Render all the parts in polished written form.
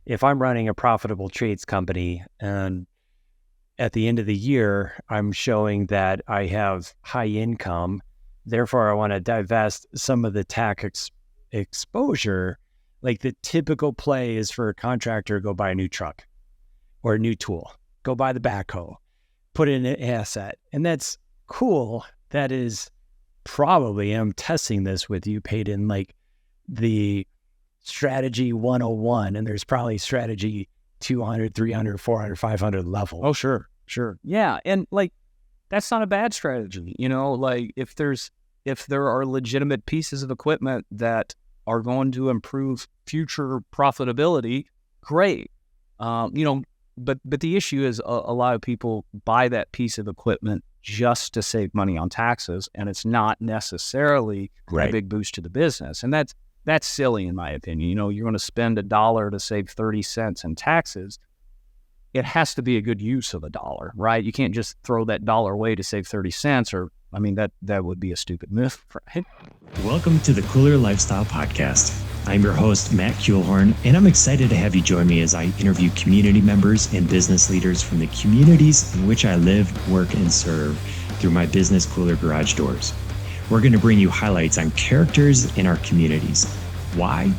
if I'm running a profitable trades company and at the end of the year, I'm showing that I have high income, therefore I want to divest some of the tax exposure. Like the typical play is for a contractor, go buy a new truck or a new tool, go buy the backhoe, put in an asset. And that's cool. That is probably, I'm testing this with you, Paden, like the strategy 101, and there's probably strategy 200, 300, 400, 500 level. Oh, sure. Yeah. And like, that's not a bad strategy. Like if there are legitimate pieces of equipment that are going to improve future profitability, great. But the issue is a lot of people buy that piece of equipment just to save money on taxes, and it's not necessarily a big boost to the business. And that's silly in my opinion. You're going to spend $1 to save 30 cents in taxes. It has to be a good use of $1, right? You can't just throw that dollar away to save 30 cents that would be a stupid move, right? Welcome to the Kooler Lifestyle Podcast. I'm your host, Matt Kuehlhornis, and I'm excited to have you join me as I interview community members and business leaders from the communities in which I live, work, and serve through my business Kooler Garage Doors. We're going to bring you highlights on characters in our communities. Why?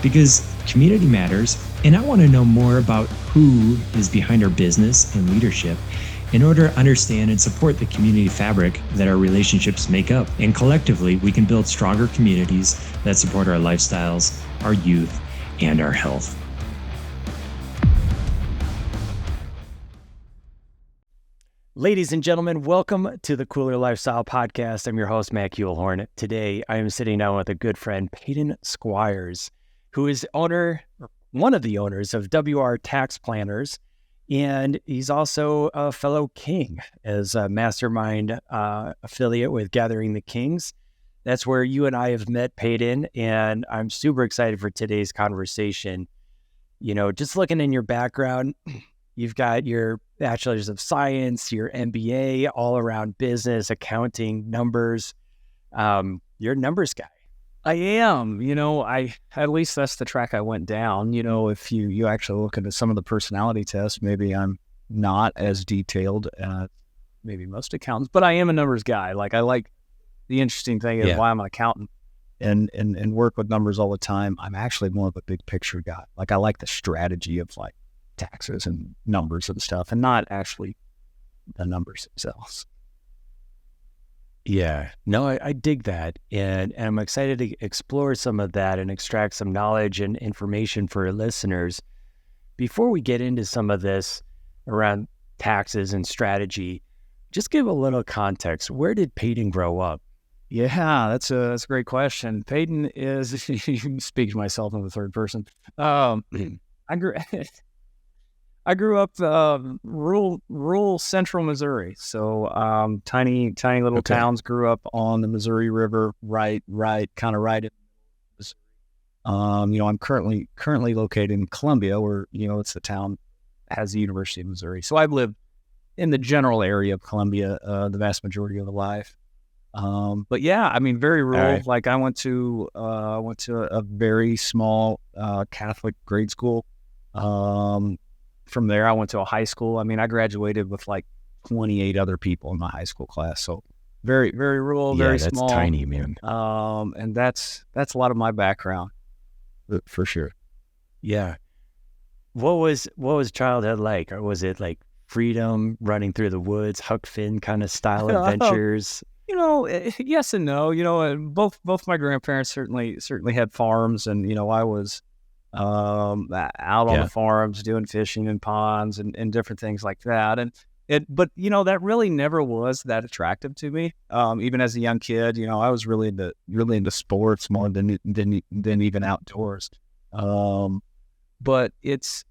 Because community matters, and I want to know more about who is behind our business and leadership in order to understand and support the community fabric that our relationships make up. And collectively, we can build stronger communities that support our lifestyles, our youth, and our health. Ladies and gentlemen, welcome to the Kooler Lifestyle Podcast. I'm your host, Matt Kuehlhornis. Today, I am sitting down with a good friend, Paden Squires, who is one of the owners of WR Tax Planners, and he's also a fellow king as a mastermind affiliate with Gathering the Kings. That's where you and I have met, Paden, and I'm super excited for today's conversation. Just looking in your background, you've got your Bachelor's of Science, your MBA, all around business, accounting, numbers. You're a numbers guy. I am, at least that's the track I went down. If you actually look into some of the personality tests, maybe I'm not as detailed as maybe most accountants, but I am a numbers guy. Like the interesting thing is why I'm an accountant and work with numbers all the time. I'm actually more of a big picture guy. Like I like the strategy of like taxes and numbers and stuff, and not actually the numbers themselves. Yeah, no, I dig that. And I'm excited to explore some of that and extract some knowledge and information for our listeners. Before we get into some of this around taxes and strategy, just give a little context. Where did Paden grow up? Yeah, that's a great question. Paden is, you speak to myself in the third person. I grew up rural central Missouri, so tiny little towns. Grew up on the Missouri River, right in Missouri. I'm currently located in Columbia, where it's the town that has the University of Missouri. So I've lived in the general area of Columbia the vast majority of the life. But yeah, very rural. Right. Like I went to a very small Catholic grade school. From there, I went to a high school. I graduated with like 28 other people in my high school class. So very, very rural, very small. Yeah, that's tiny, man. And that's a lot of my background, for sure. Yeah. What was childhood like? Or was it like freedom, running through the woods, Huck Finn kind of style adventures? Yes and no. Both my grandparents certainly had farms, and I was out on the farms doing fishing in ponds and different things like that. But that really never was that attractive to me. Even as a young kid, I was really into sports more than even outdoors. But it's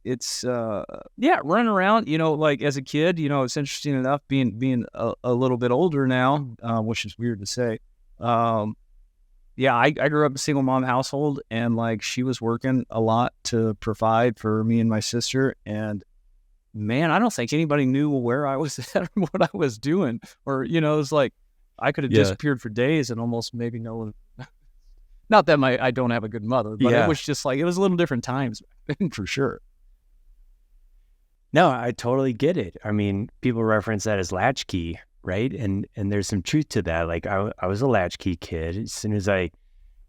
running around, like as a kid, it's interesting enough being a little bit older now, which is weird to say. I grew up in a single mom household, and like she was working a lot to provide for me and my sister. And man, I don't think anybody knew where I was at or what I was doing. Or, it was like I could have disappeared for days and almost maybe no one. Not that I don't have a good mother, but it was just like, it was a little different times for sure. No, I totally get it. I mean, people reference that as latchkey, right? And there's some truth to that. Like I was a latchkey kid. As soon as I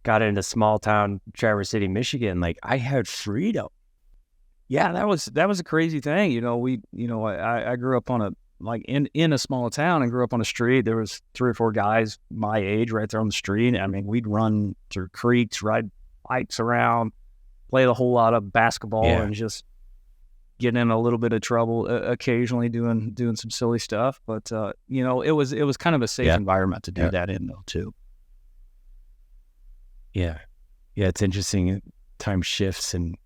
got into small town Traverse City, Michigan, like I had freedom. Yeah, that was a crazy thing. I grew up in a small town and grew up on a street. There was 3 or 4 guys my age right there on the street. I mean, we'd run through creeks, ride bikes around, play a whole lot of basketball, and just get in a little bit of trouble occasionally doing some silly stuff. But it was kind of a safe environment to do that in though too. Yeah, it's interesting. Time shifts and.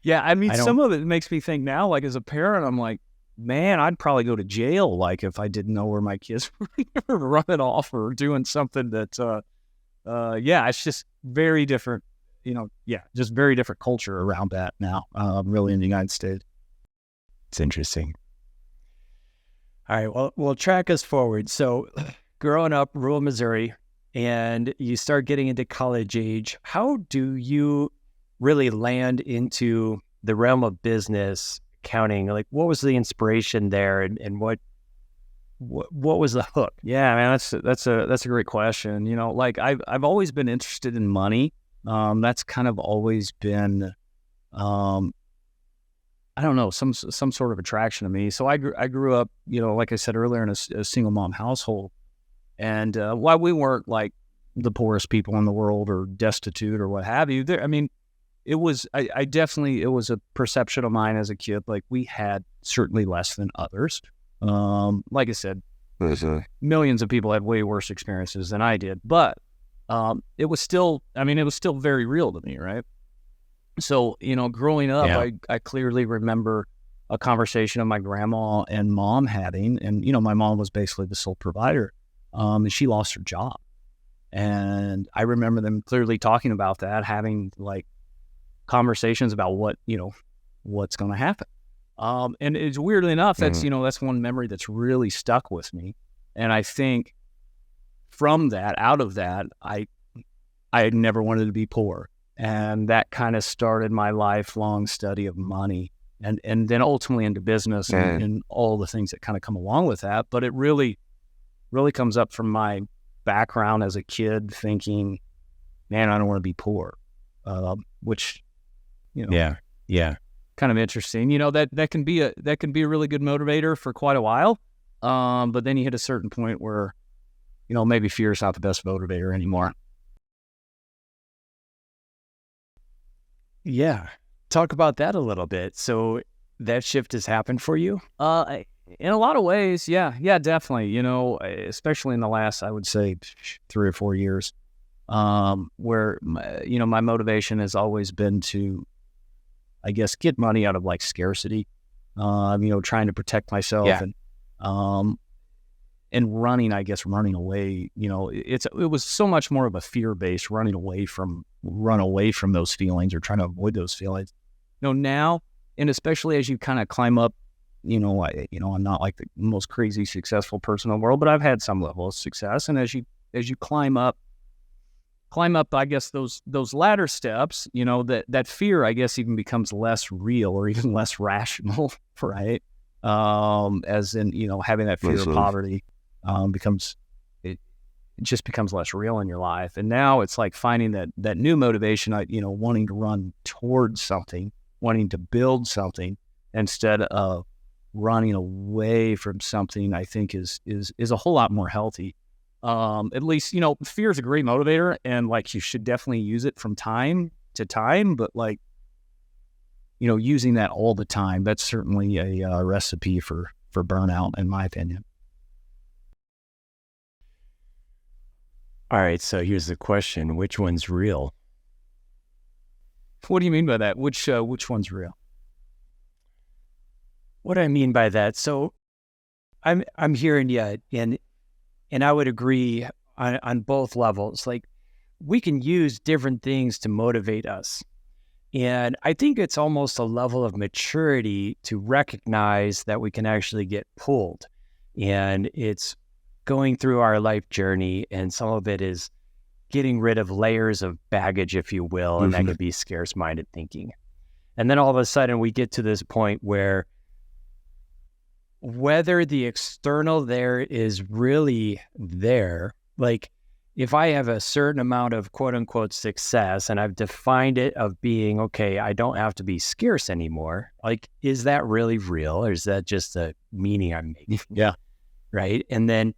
Yeah, I mean, some of it makes me think now, like as a parent, I'm like, man, I'd probably go to jail, like if I didn't know where my kids were running off or doing something that, it's just very different, just very different culture around that now, really in the United States. It's interesting. All right, well, track us forward. So growing up rural Missouri and you start getting into college age, how do you really land into the realm of business accounting? Like, what was the inspiration there, and what was the hook? Yeah, man, that's a great question. Like I've always been interested in money. That's kind of always been, I don't know, some sort of attraction to me. So I grew up, like I said earlier, in a single mom household, and while we weren't like the poorest people in the world or destitute or what have you, it was a perception of mine as a kid. Like we had certainly less than others. Like I said, millions of people had way worse experiences than I did, but it was still very real to me, right? So, growing up, I clearly remember a conversation of my grandma and mom having, and, my mom was basically the sole provider, and she lost her job. And I remember them clearly talking about that, having like conversations about what's going to happen. And it's weirdly enough, that's one memory that's really stuck with me. And I think out of that, I had never wanted to be poor. And that kind of started my lifelong study of money and then ultimately into business and all the things that kind of come along with that. But it really, really comes up from my background as a kid thinking, man, I don't want to be poor, which, kind of interesting. That can be a really good motivator for quite a while. But then you hit a certain point where, maybe fear is not the best motivator anymore. Yeah. Talk about that a little bit. So that shift has happened for you? In a lot of ways, yeah, definitely. Especially in the last, I would say, 3 or 4 years, where my motivation has always been to, I guess, get money out of like scarcity, trying to protect myself and running away. It was so much more of a fear-based run away from those feelings or trying to avoid those feelings. Now, and especially as you kind of climb up, I'm not like the most crazy successful person in the world, but I've had some level of success. And as you climb up, I guess those ladder steps, that fear, I guess, even becomes less real or even less rational, right? As in, having that fear of poverty it just becomes less real in your life. And now it's like finding that new motivation, wanting to run towards something, wanting to build something instead of running away from something, I think is a whole lot more healthy. At least, fear is a great motivator, and like you should definitely use it from time to time, but like, using that all the time, that's certainly a recipe for burnout, in my opinion. All right, so here's the question: which one's real? What do you mean by that? Which one's real? What I mean by that, so I'm hearing you, and I would agree on both levels. Like, we can use different things to motivate us. And I think it's almost a level of maturity to recognize that we can actually get pulled. And it's going through our life journey, and some of it is getting rid of layers of baggage, if you will, and that could be scarce-minded thinking. And then all of a sudden we get to this point where whether the external there is really there. Like if I have a certain amount of quote unquote success and I've defined it of being, okay, I don't have to be scarce anymore. Like, is that really real, or is that just a meaning I'm making? Yeah. Right. And then,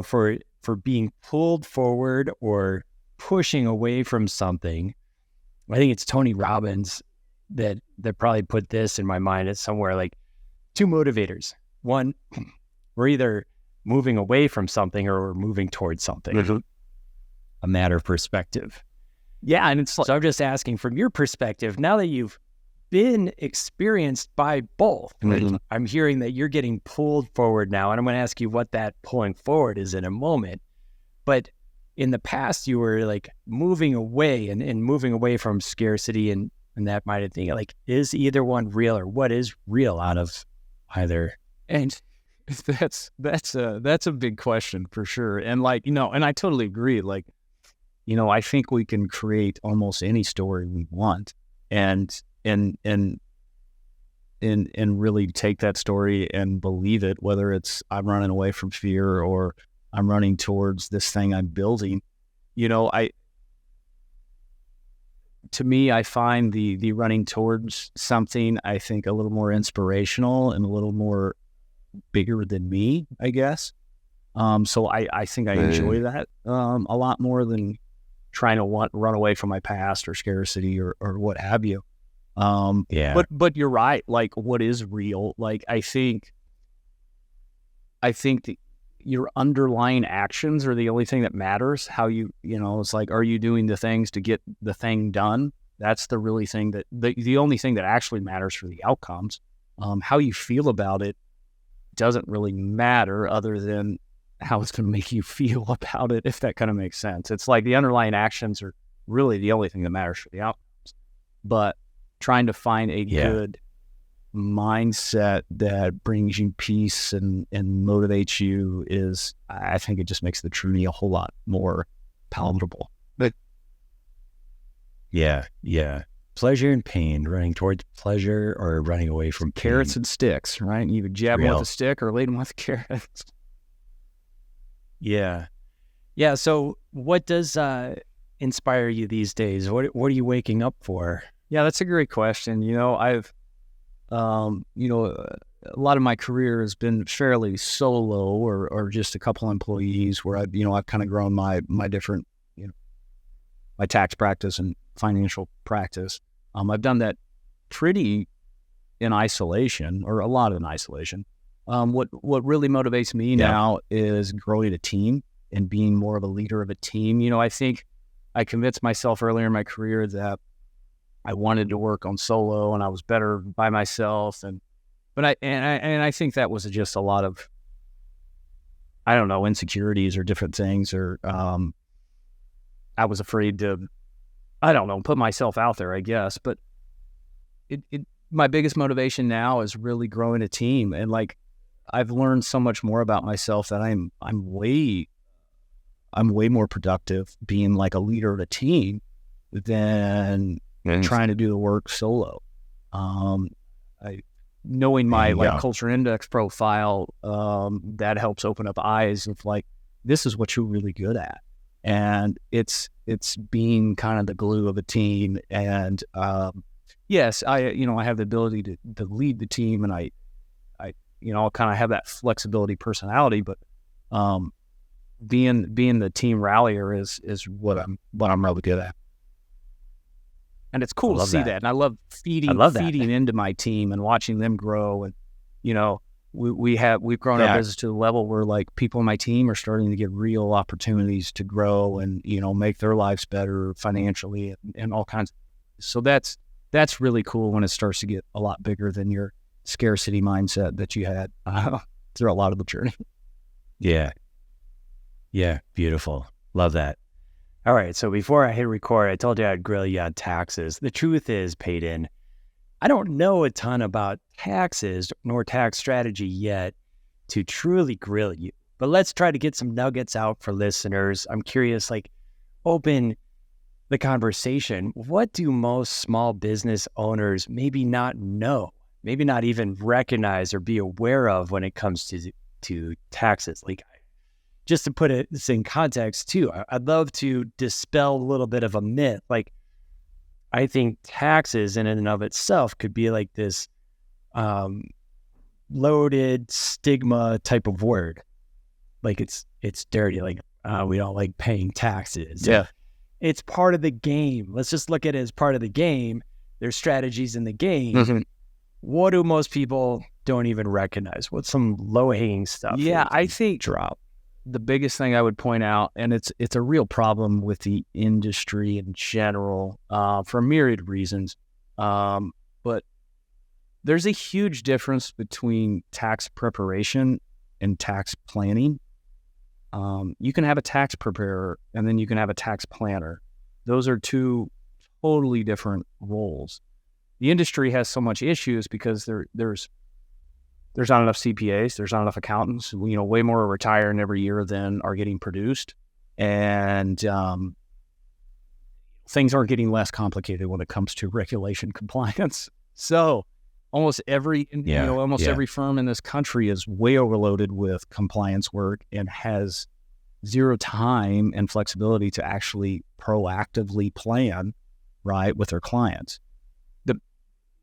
for being pulled forward or pushing away from something, I think it's Tony Robbins that probably put this in my mind. It's somewhere like 2 motivators. One, we're either moving away from something or we're moving towards something. Mm-hmm. A matter of perspective. Yeah. And it's like, So I'm just asking from your perspective, now that you've been experienced by both, mm-hmm. I'm hearing that you're getting pulled forward now, and I'm going to ask you what that pulling forward is in a moment. But in the past, you were like moving away and moving away from scarcity and that might have thing. Like, is either one real, or what is real out of either? And that's a big question for sure. And like, and I totally agree. Like, I think we can create almost any story we want and really take that story and believe it, whether it's I'm running away from fear or I'm running towards this thing I'm building. To me, I find the running towards something, I think, a little more inspirational and a little more bigger than me, I guess. So I think I enjoy that a lot more than trying to run away from my past or scarcity or what have you. But you're right. Like, what is real? Like, I think your underlying actions are the only thing that matters. How it's like, are you doing the things to get the thing done? That's the really thing that the only thing that actually matters for the outcomes. How you feel about it doesn't really matter, other than how it's going to make you feel about it, if that kind of makes sense. It's like the underlying actions are really the only thing that matters for the outcomes. But trying to find a good mindset that brings you peace and motivates you is, I think it just makes the journey a whole lot more palatable. But yeah. Pleasure and pain, running towards pleasure or running away from pain. Carrots and sticks, right? You would jab them with a stick or lead them with carrots. Yeah. So what does inspire you these days? What are you waking up for? Yeah, that's a great question. I've a lot of my career has been fairly solo or just a couple employees, where I've kind of grown my different, my tax practice and financial practice. I've done that pretty in isolation, or a lot in isolation. What really motivates me now is growing a team and being more of a leader of a team. I think I convinced myself earlier in my career that I wanted to work on solo and I was better by myself. But I think that was just a lot of, I don't know, insecurities or different things, or I was afraid to, I don't know, put myself out there, I guess. But my biggest motivation now is really growing a team. And like, I've learned so much more about myself that I'm way more productive being like a leader of a team than trying to do the work solo. Knowing my culture index profile, that helps open up eyes of like, this is what you're really good at. And it's being kind of the glue of a team. And yes, I have the ability to lead the team, and I kind of have that flexibility personality, but being the team rallier is what I'm really good at. And it's cool to see that. And I love feeding into my team and watching them grow. And, we've grown our business to the level where like people in my team are starting to get real opportunities to grow and, make their lives better financially and all kinds. So that's really cool when it starts to get a lot bigger than your scarcity mindset that you had through a lot of the journey. Yeah. Beautiful. Love that. All right. So before I hit record, I told you I'd grill you on taxes. The truth is, Paden, I don't know a ton about taxes nor tax strategy yet to truly grill you, but let's try to get some nuggets out for listeners. I'm curious, like, open the conversation. What do most small business owners maybe not know maybe not even recognize or be aware of when it comes to taxes. Like, just to put this in context too, I'd love to dispel a little bit of a myth. Like, I think taxes in and of itself could be like this loaded stigma type of word. Like, it's dirty. Like, we don't like paying taxes. Yeah. It's part of the game. Let's just look at it as part of the game. There's strategies in the game. Mm-hmm. What do most people don't even recognize? What's some low-hanging stuff? Yeah, I think drop. The biggest thing I would point out, and it's a real problem with the industry in general for a myriad of reasons, but there's a huge difference between tax preparation and tax planning. You can have a tax preparer and then you can have a tax planner. Those are two totally different roles. The industry has so much issues because there's not enough CPAs, there's not enough accountants. Way more are retiring every year than are getting produced, and things are getting less complicated when it comes to regulation compliance. So almost every every firm in this country is way overloaded with compliance work and has zero time and flexibility to actually proactively plan right with their clients.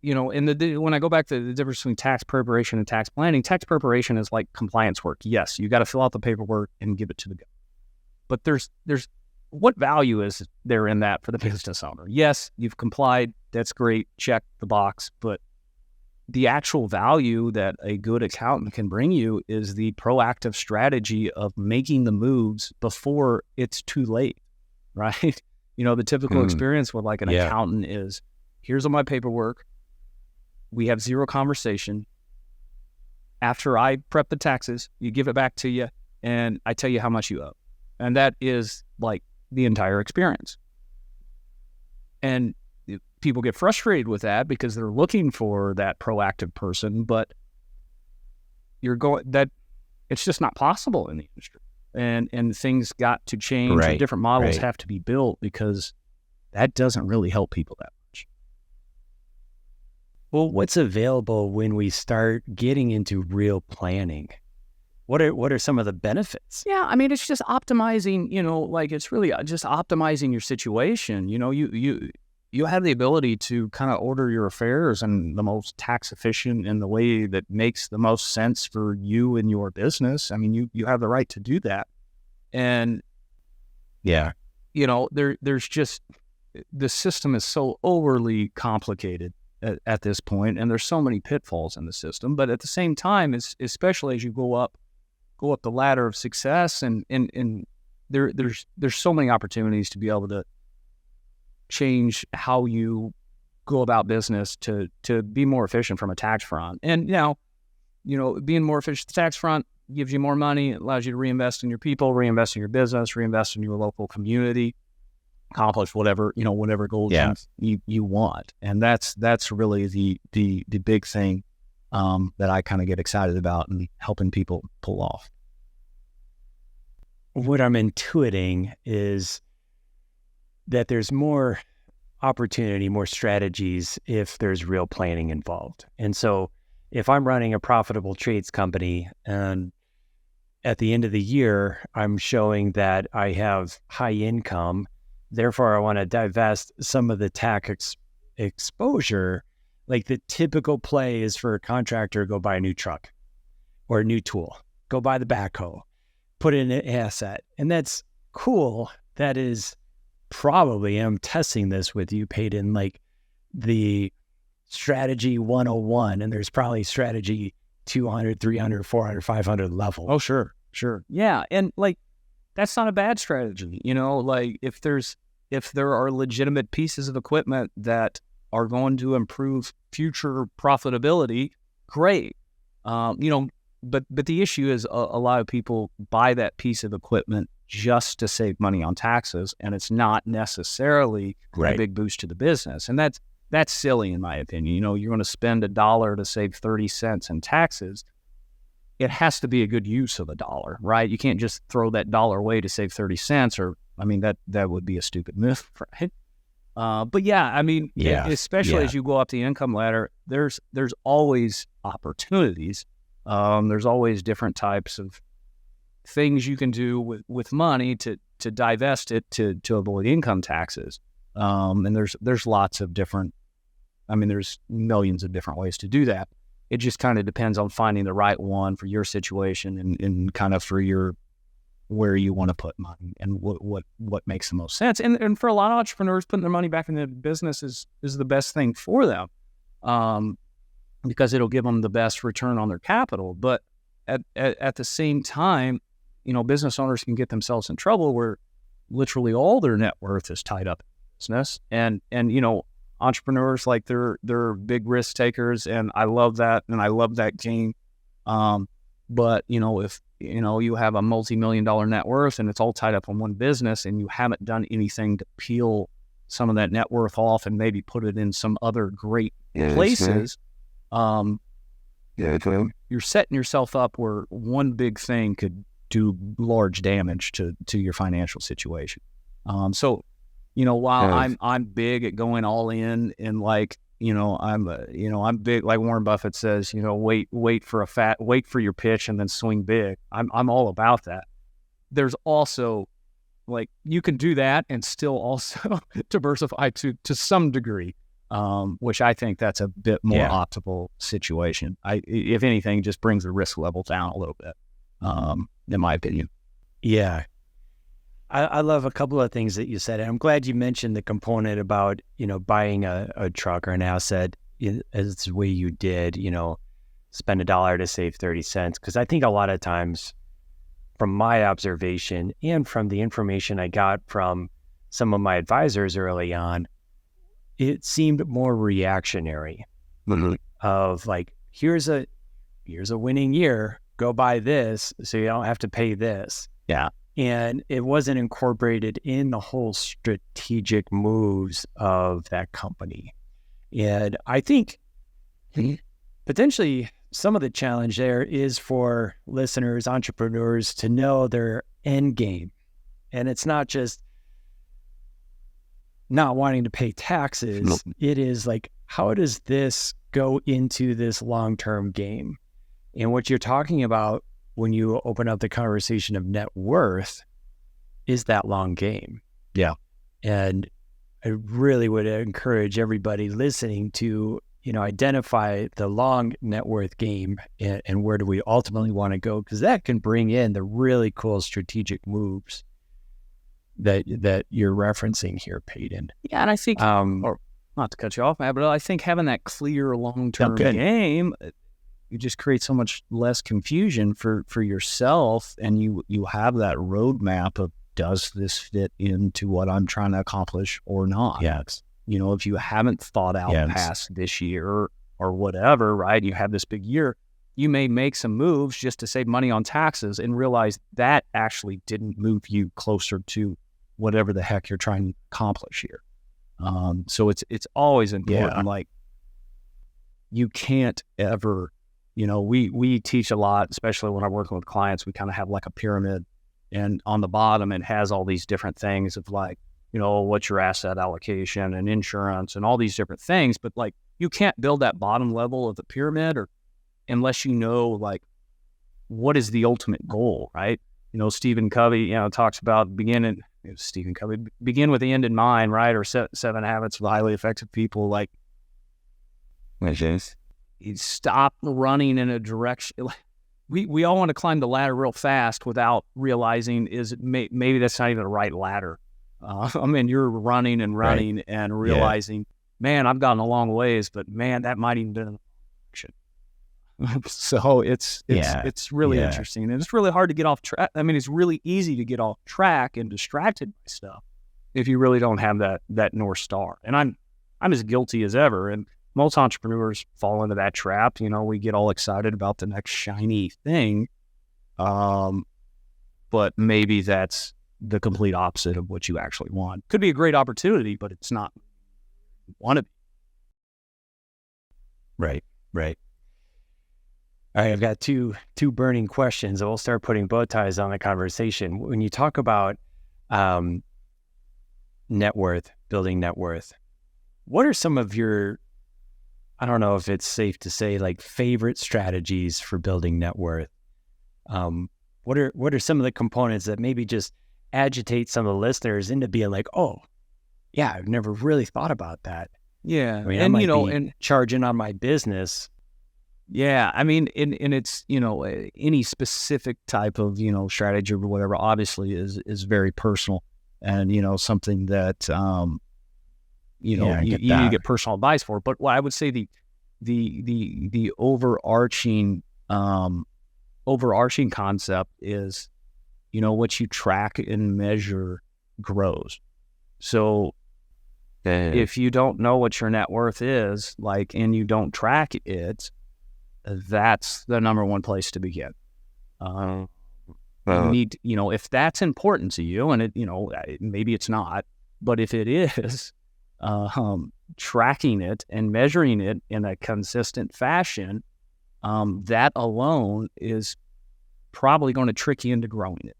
When I go back to the difference between tax preparation and tax planning, tax preparation is like compliance work. Yes, you got to fill out the paperwork and give it to the government. But there's what value is there in that for the business owner? Yes, you've complied. That's great. Check the box. But the actual value that a good accountant can bring you is the proactive strategy of making the moves before it's too late, right? The typical experience with like an accountant is, here's all my paperwork. We have zero conversation. After I prep the taxes, you give it back to you, and I tell you how much you owe. And that is like the entire experience. And people get frustrated with that because they're looking for that proactive person, but it's just not possible in the industry. And things got to change. Right, and different models have to be built because that doesn't really help people that much. Well, what's available when we start getting into real planning? What are some of the benefits? Yeah, I mean, it's just optimizing, it's really just optimizing your situation. You have the ability to kind of order your affairs in the most tax efficient in the way that makes the most sense for you and your business. I mean, you have the right to do that. And there's just, the system is so overly complicated at this point, and there's so many pitfalls in the system. But at the same time, especially as you go up the ladder of success, and there's so many opportunities to be able to change how you go about business to be more efficient from a tax front. And now, being more efficient at the tax front gives you more money. It allows you to reinvest in your people, reinvest in your business, reinvest in your local community, accomplish whatever goals you want. And that's really the big thing that I kind of get excited about and helping people pull off. What I'm intuiting is that there's more opportunity, more strategies if there's real planning involved. And so if I'm running a profitable trades company and at the end of the year, I'm showing that I have high income, therefore I want to divest some of the tax exposure. Like, the typical play is for a contractor to go buy a new truck or a new tool, go buy the backhoe, put in an asset. And that's cool. That is probably, I'm testing this with you, Paden, like the strategy 101, and there's probably strategy 200, 300, 400, 500 level. Oh, sure. Yeah. And like, that's not a bad strategy. Like if there are legitimate pieces of equipment that are going to improve future profitability, great. But the issue is a lot of people buy that piece of equipment just to save money on taxes, and it's not necessarily a big boost to the business. And that's silly in my opinion. You're going to spend $1 to save 30 cents in taxes. It has to be a good use of $1, right? You can't just throw that $1 away to save 30 cents, or, I mean, that would be a stupid move, right? But yeah, I mean, especially as you go up the income ladder, there's always opportunities. There's always different types of things you can do with money to divest it to avoid income taxes. And there's lots of different, there's millions of different ways to do that. It just kind of depends on finding the right one for your situation and kind of for your, where you want to put money and what makes the most sense. And for a lot of entrepreneurs, putting their money back in the business is the best thing for them, because it'll give them the best return on their capital. But at the same time, business owners can get themselves in trouble where literally all their net worth is tied up in business. And entrepreneurs, like they're big risk takers, and I love that, and I love that game. But if you have a multi-million-dollar net worth and it's all tied up in one business, and you haven't done anything to peel some of that net worth off and maybe put it in some other great places, you're setting yourself up where one big thing could do large damage to your financial situation. So while I'm big at going all in, and I'm big, like Warren Buffett says, wait for your pitch and then swing big. I'm all about that. There's also, you can do that and still also diversify to some degree, which I think that's a bit more optimal situation. If anything, just brings the risk level down a little bit, in my opinion. Yeah. I love a couple of things that you said. I'm glad you mentioned the component about, buying a truck or an asset as the way you did, spend $1 to save 30 cents. Because I think a lot of times, from my observation and from the information I got from some of my advisors early on, it seemed more reactionary of here's a winning year, go buy this so you don't have to pay this. Yeah. And it wasn't incorporated in the whole strategic moves of that company. And I think potentially some of the challenge there is for listeners, entrepreneurs, to know their end game. And it's not just not wanting to pay taxes. Nope. It is how does this go into this long-term game? And what you're talking about when you open up the conversation of net worth is that long game. Yeah. And I really would encourage everybody listening to, identify the long net worth game and where do we ultimately want to go, because that can bring in the really cool strategic moves that you're referencing here, Paden. Yeah, and I think, or not to cut you off, Matt, but I think having that clear long-term game, you just create so much less confusion for yourself, and you have that roadmap of, does this fit into what I'm trying to accomplish or not? Yes. If you haven't thought out past this year or whatever, right? You have this big year, you may make some moves just to save money on taxes and realize that actually didn't move you closer to whatever the heck you're trying to accomplish here. So it's always important. You can't ever, we teach a lot, especially when I'm working with clients, we kind of have a pyramid, and on the bottom, it has all these different things of what's your asset allocation and insurance and all these different things. But you can't build that bottom level of the pyramid unless what is the ultimate goal, right? Stephen Covey, talks about begin with the end in mind, right? Or 7 Habits of Highly Effective People. Which is? You stop running in a direction. We all want to climb the ladder real fast without realizing maybe that's not even the right ladder. You're running and realizing, man, I've gotten a long ways, but man, that might even be an option. So it's really interesting, and it's really hard to get off track. It's really easy to get off track and distracted by stuff if you really don't have that North Star. And I'm as guilty as ever. And most entrepreneurs fall into that trap. We get all excited about the next shiny thing. But maybe that's the complete opposite of what you actually want. Could be a great opportunity, but it's not what you want to be. Right. All right, I've got two burning questions, and we'll start putting bow ties on the conversation. When you talk about net worth, building net worth. What are some of your, I don't know if it's safe to say, like favorite strategies for building net worth? What are some of the components that maybe just agitate some of the listeners into being like, oh, yeah, I've never really thought about that. Yeah. I mean, and, I might be charging on my business. Yeah. I mean, and it's, any specific type of, strategy or whatever, obviously is very personal and, something that, you need to get personal advice for. But what I would say the overarching concept is, what you track and measure grows. So if you don't know what your net worth is, and you don't track it, that's the number one place to begin. You need, if that's important to you, and it, maybe it's not, but if it is, tracking it and measuring it in a consistent fashion, that alone is probably going to trick you into growing it.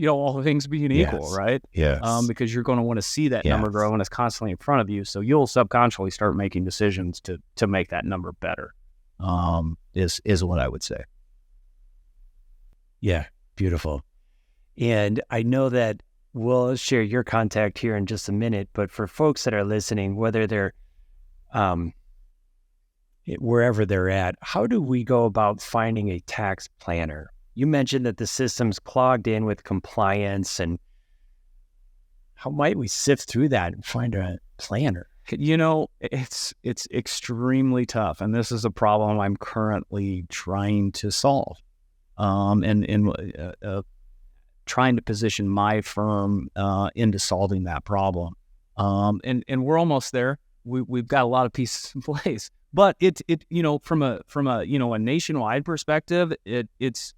All things being equal, right? Yes. Because you're going to want to see that number grow, and it's constantly in front of you. So you'll subconsciously start making decisions to make that number better. Is what I would say. Yeah, beautiful. And I know that we'll share your contact here in just a minute, but for folks that are listening, whether they're wherever they're at, how do we go about finding a tax planner? You mentioned that the system's clogged in with compliance, and how might we sift through that and find a planner? It's extremely tough, and this is a problem I'm currently trying to solve, and trying to position my firm into solving that problem. And we're almost there. We've got a lot of pieces in place, but it from a nationwide perspective, it's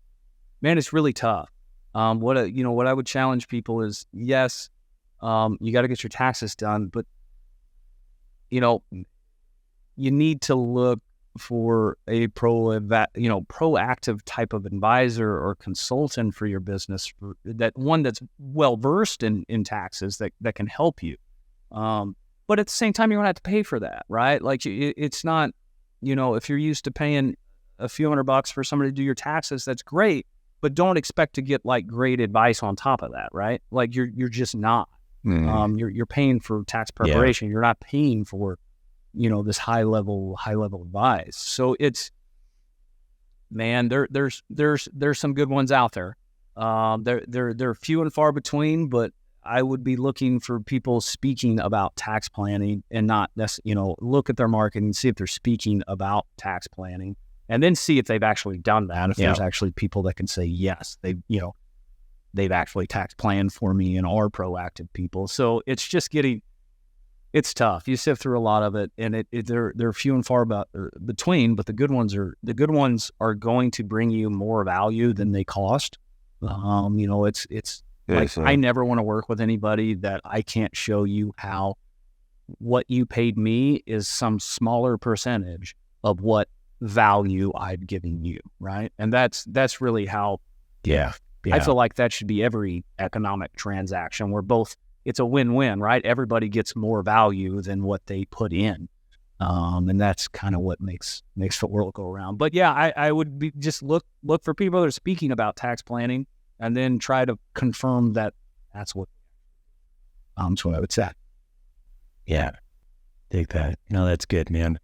really tough. What I would challenge people is, yes, you got to get your taxes done, but you need to look for a proactive type of advisor or consultant for your business, one that's well versed in taxes that can help you. But at the same time, you're gonna have to pay for that, right? It's not, if you're used to paying a few $100 for somebody to do your taxes, that's great, but don't expect to get great advice on top of that, right? You're just not. You're paying for tax preparation. You're not paying for, this high level advice. So it's, man, there's some good ones out there. They're few and far between, but I would be looking for people speaking about tax planning and not necessarily, look at their marketing, see if they're speaking about tax planning, and then see if they've actually done that. If there's actually people that can say, yes, they've actually tax planned for me and are proactive people. So it's just it's tough. You sift through a lot of it, and they're few and far between, but the good ones are going to bring you more value than they cost. I never want to work with anybody that I can't show you how what you paid me is some smaller percentage of what value I've given you, right? And that's really how I feel like that should be every economic transaction where it's a win-win, right? Everybody gets more value than what they put in. And that's kind of what makes the world go around. But yeah, I would just look for people that are speaking about tax planning, and then try to confirm that that's what I would say. Yeah, take that. No, that's good, man.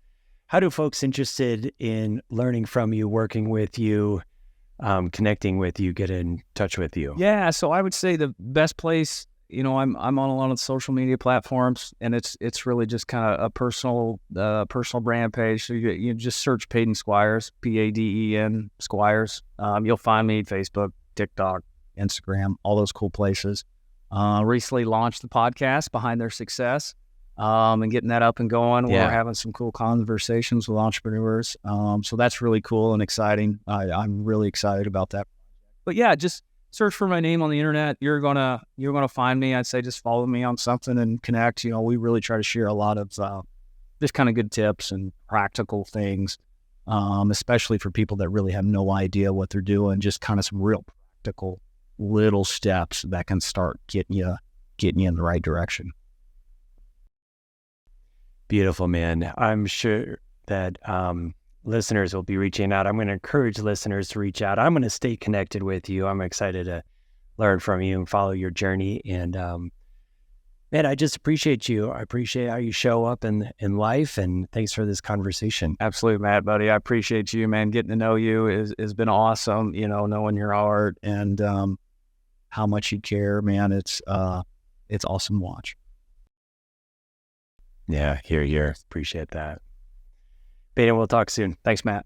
How do folks interested in learning from you, working with you, connecting with you, get in touch with you? Yeah, so I would say the best place, I'm on a lot of social media platforms, and it's really just kind of a personal brand page. So you just search Paden Squires, Paden Squires. You'll find me Facebook, TikTok, Instagram, all those cool places. Recently launched the podcast Behind Their Success, and getting that up and going. We're having some cool conversations with entrepreneurs. So that's really cool and exciting. I'm really excited about that. But yeah, just search for my name on the internet. You're gonna find me. I'd say just follow me on something and connect. We really try to share a lot of just kind of good tips and practical things, especially for people that really have no idea what they're doing. Just kind of some real practical little steps that can start getting you in the right direction. Beautiful, man. I'm sure that listeners will be reaching out. I'm going to encourage listeners to reach out. I'm going to stay connected with you. I'm excited to learn from you and follow your journey. And man, I just appreciate you. I appreciate how you show up in life, and thanks for this conversation. Absolutely, Matt, buddy. I appreciate you, man. Getting to know you has been awesome. You know, knowing your heart and how much you care, man. It's awesome to watch. Yeah, here. Appreciate that. Paden, we'll talk soon. Thanks, Matt.